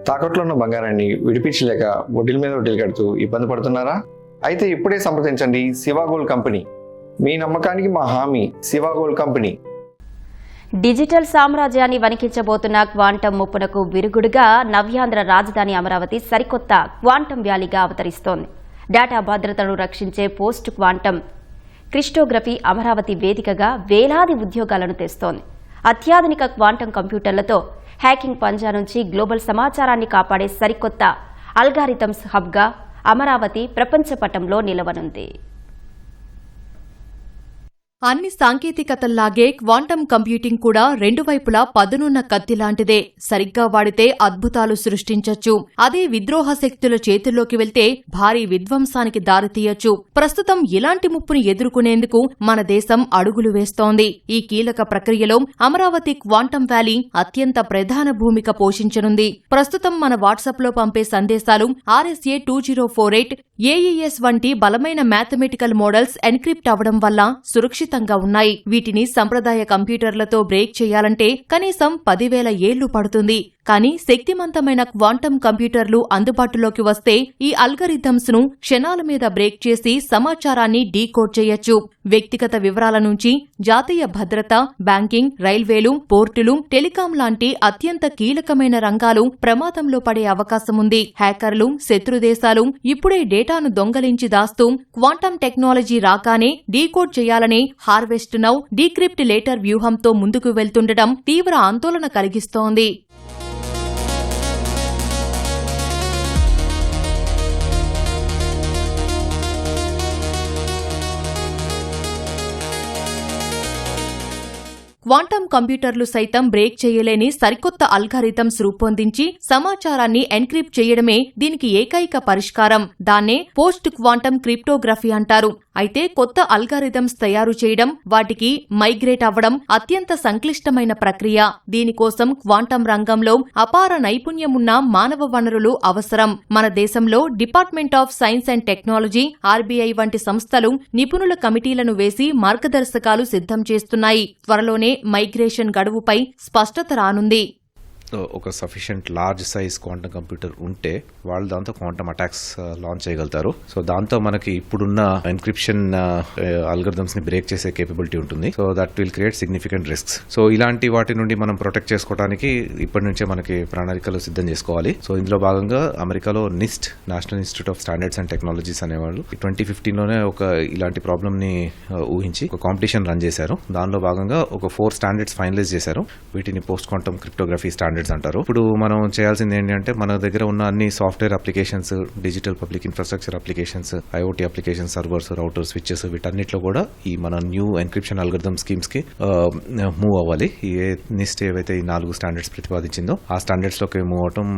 తాకట్లో ఉన్న బంగారాన్ని విడిపించలేక వడ్డీల మీద వడ్డీలు కడుతూ ఇబ్బంది పడుతున్నారా? అయితే ఇప్పుడే సంప్రదించండి శివ గోల్డ్ కంపెనీ. మీ నమ్మకానికి మా హామీ శివ గోల్డ్ కంపెనీ. డిజిటల్ సామ్రాజ్యాన్ని వణికించబోతున్న క్వాంటం ముప్పునకు విరుగుడుగా నవ్యాంధ్ర రాజధాని అమరావతి సరికొత్త క్వాంటం వ్యాలీగా అవతరిస్తోంది. డేటా భద్రతను రక్షించే పోస్ట్ క్వాంటం క్రిప్టోగ్రఫీ అమరావతి వేదికగా వేలాది ఉద్యోగాలను తెస్తోంది. అత్యాధునిక క్వాంటం కంప్యూటర్లతో హ్యాకింగ్ పంజా నుంచి గ్లోబల్ సమాచారాన్ని కాపాడే సరికొత్త అల్గారిథమ్స్ హబ్గా అమరావతి ప్రపంచ పటంలో నిలవనుంది. అన్ని సాంకేతికతల్లాగే క్వాంటం కంప్యూటింగ్ కూడా రెండు వైపులా పదునున్న కత్తిలాంటిదే. సరిగ్గా వాడితే అద్భుతాలు సృష్టించొచ్చు. అదే విద్రోహ శక్తుల చేతుల్లోకి వెళ్తే భారీ విధ్వంసానికి దారితీయొచ్చు. ప్రస్తుతం ఇలాంటి ముప్పుని ఎదుర్కొనేందుకు మన దేశం అడుగులు వేస్తోంది. ఈ కీలక ప్రక్రియలో అమరావతి క్వాంటం వ్యాలీ అత్యంత ప్రధాన భూమిక పోషించనుంది. ప్రస్తుతం మన వాట్సాప్లో పంపే సందేశాలు RSA 2048, AES వంటి బలమైన మ్యాథమెటికల్ మోడల్స్ ఎన్క్రిప్ట్ అవ్వడం వల్ల సురక్షితంగా ఉన్నాయి. వీటిని సంప్రదాయ కంప్యూటర్లతో బ్రేక్ చేయాలంటే కనీసం 10,000 ఏళ్లు పడుతుంది. కానీ శక్తిమంతమైన క్వాంటం కంప్యూటర్లు అందుబాటులోకి వస్తే ఈ అల్గరిథమ్స్ ను క్షణాల మీద బ్రేక్ చేసి సమాచారాన్ని డీకోడ్ చేయొచ్చు. వ్యక్తిగత వివరాల నుంచి జాతీయ భద్రత, బ్యాంకింగ్, రైల్వేలు, పోర్టులు, టెలికాం లాంటి అత్యంత కీలకమైన రంగాలు ప్రమాదంలో పడే అవకాశముంది. హ్యాకర్లు, శత్రుదేశాలు ఇప్పుడే డేటాను దొంగలించి దాస్తూ క్వాంటం టెక్నాలజీ రాగానే డీకోడ్ చేయాలనే హార్వెస్ట్ నౌ డీక్రిప్ట్ లేటర్ వ్యూహంతో ముందుకు వెళ్తుండటం తీవ్ర ఆందోళన కలిగిస్తోంది. క్వాంటం కంప్యూటర్లు సైతం బ్రేక్ చేయలేని సరికొత్త అల్గారిథమ్స్ రూపొందించి సమాచారాన్ని ఎన్క్రిప్ట్ చేయడమే దీనికి ఏకైక పరిష్కారం. దాన్నే పోస్ట్ క్వాంటం క్రిప్టోగ్రఫీ అంటారు. అయితే కొత్త అల్గారిథమ్స్ తయారు చేయడం, వాటికి మైగ్రేట్ అవ్వడం అత్యంత సంక్లిష్టమైన ప్రక్రియ. దీనికోసం క్వాంటం రంగంలో అపార నైపుణ్యమున్న మానవ వనరులు అవసరం. మన దేశంలో department of science and technology, RBI వంటి సంస్థలు నిపుణుల కమిటీలను వేసి మార్గదర్శకాలు సిద్ధం చేస్తున్నాయి. త్వరలోనే మైగ్రేషన్ గడువుపై స్పష్టత రానుంది. ఒక sufficient large size quantum computer ఉంటే వాళ్ళు దాంతో క్వాంటమ్ అటాక్స్ లాంచ్ చేయగలుగుతారు. సో దాంతో మనకి ఇప్పుడున్న ఎన్క్రిప్షన్ అల్గరిథమ్స్ ని బ్రేక్ చేసే కేపబిలిటీ ఉంటుంది. So that will create significant risks. So ఇలాంటి వాటి నుండి మనం ప్రొటెక్ట్ చేసుకోవడానికి ఇప్పటి నుంచే మనకి ప్రణాళికలు సిద్ధం చేసుకోవాలి. సో ఇందులో భాగంగా అమెరికాలో NIST, national institute of standards and technologies అనేవాళ్ళు 2015లోనే ఒక ఇలాంటి ప్రాబ్లమ్ ని ఊహించి ఒక కాంపిటీషన్ రన్ చేశారు. దానిలో భాగంగా ఒక 4 స్టాండర్డ్స్ ఫైనలైజ్ చేశారు. వీటిని పోస్ట్ క్వాంటమ్ క్రిప్టోగ్రఫీ స్టాండర్డ్స్ అంటారు. ఇప్పుడు మనం చేయాల్సింది ఏంటంటే మన దగ్గర ఉన్న అన్ని software applications, digital public infrastructure applications, IoT applications, servers, routers, switches వీటన్నిటిలో కూడా ఈ మన న్యూ ఎన్క్రిప్షన్ అల్గరిథమ్ స్కీమ్స్ కి మూవ్ అవ్వాలి. NIST ఏవైతే ఈ 4 స్టాండర్డ్స్ ప్రతిపాదించిందో ఆ స్టాండర్డ్స్ లోకి మూవ్ అవటం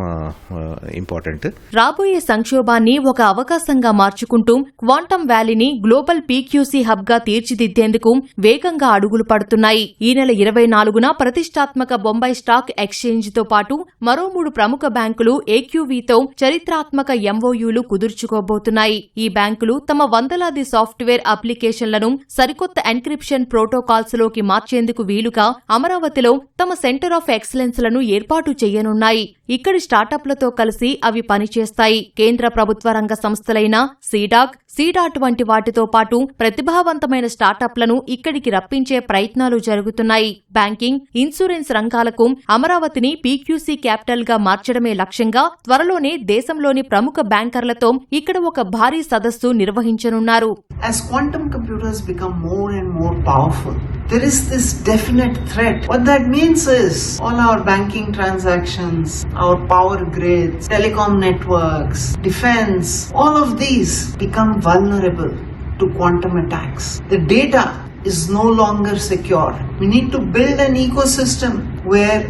ఇంపార్టెంట్. రాబోయే సంక్షోభాన్ని ఒక అవకాశంగా మార్చుకుంటూ క్వాంటం వ్యాలీని గ్లోబల్ PQC హబ్ గా తీర్చిదిద్దేందుకు వేగంగా అడుగులు పడుతున్నాయి. ఈ నెల 24న ప్రతిష్టాత్మక బొంబాయి స్టాక్ ఎక్స్చేంజ్ తో పాటు మరో 3 ప్రముఖ బ్యాంకులు AQVతో చరిత్రాత్మక MOUలు కుదుర్చుకోబోతున్నాయి. ఈ బ్యాంకులు తమ వందలాది సాఫ్ట్వేర్ అప్లికేషన్లను సరికొత్త ఎన్క్రిప్షన్ ప్రోటోకాల్స్ లోకి మార్చేందుకు వీలుగా అమరావతిలో తమ సెంటర్ ఆఫ్ ఎక్సలెన్స్ లను ఏర్పాటు చేయనున్నాయి. ఇక్కడి స్టార్టప్లతో కలిసి అవి పనిచేస్తాయి. కేంద్ర ప్రభుత్వ రంగ సంస్థలైన CDAC, CDOT వంటి వాటితో పాటు ప్రతిభావంతమైన స్టార్టప్లను ఇక్కడికి రప్పించే ప్రయత్నాలు జరుగుతున్నాయి. బ్యాంకింగ్, ఇన్సూరెన్స్ రంగాలకు అమరావతిని PQC క్యాపిటల్ గా మార్చడమే లక్ష్యంగా త్వరలోనే దేశంలోని ప్రముఖ బ్యాంకర్లతో ఇక్కడ ఒక భారీ సదస్సు నిర్వహించనున్నారు. As quantum computers become more and more powerful, there is this definite threat. What that means is all our banking transactions, our power grids, telecom networks, defense, all of these become vulnerable to quantum attacks. The data is no longer secure. We need to build an ecosystem where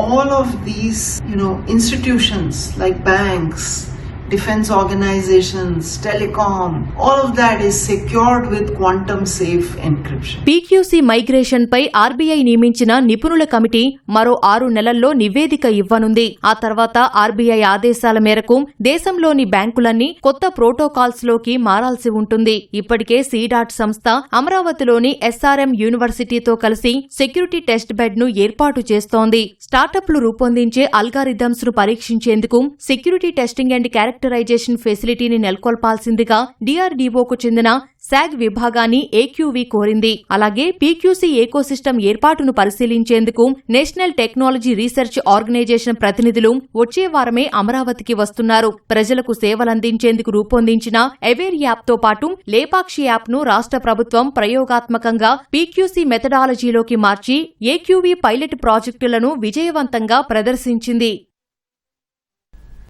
all of these, institutions like banks, defense organizations, telecom, all of that is secured with quantum safe encryption. PQC migration పై RBI నియమించిన నిపుణుల committee మరో 6 నెలల్లో నివేదిక ఇవ్వనుంది. ఆ తర్వాత RBI ఆదేశాల మేరకు దేశంలోని బ్యాంకులన్నీ కొత్త ప్రోటోకాల్స్ లోకి మారాల్సి ఉంటుంది. ఇప్పటికే సీడాట్ సంస్థ అమరావతిలోని ఎస్ఆర్ఎం యూనివర్సిటీతో కలిసి సెక్యూరిటీ టెస్ట్ బెడ్ ను ఏర్పాటు చేస్తోంది. స్టార్టప్లు రూపొందించే అల్గారిథమ్స్ ను పరీక్షించేందుకు సెక్యూరిటీ టెస్టింగ్ అండ్ క్యారెక్టరైజేషన్ ఫెసిలిటీని నెలకొల్పాల్సిందిగా డీఆర్డీఓకు చెందిన శాగ్ విభాగాన్ని ఏక్యూవీ కోరింది. అలాగే పీక్యూసీ ఏకోసిస్టమ్ ఏర్పాటును పరిశీలించేందుకు నేషనల్ టెక్నాలజీ రీసెర్చ్ ఆర్గనైజేషన్ ప్రతినిధులు వచ్చే వారమే అమరావతికి వస్తున్నారు. ప్రజలకు సేవలందించేందుకు రూపొందించిన అవేర్ యాప్తో పాటు లేపాక్షి యాప్ను రాష్ట్ర ప్రభుత్వం ప్రయోగాత్మకంగా పీక్యూసీ మెథడాలజీలోకి మార్చి ఏక్యూవీ పైలట్ ప్రాజెక్టులను విజయవంతంగా ప్రదర్శించింది.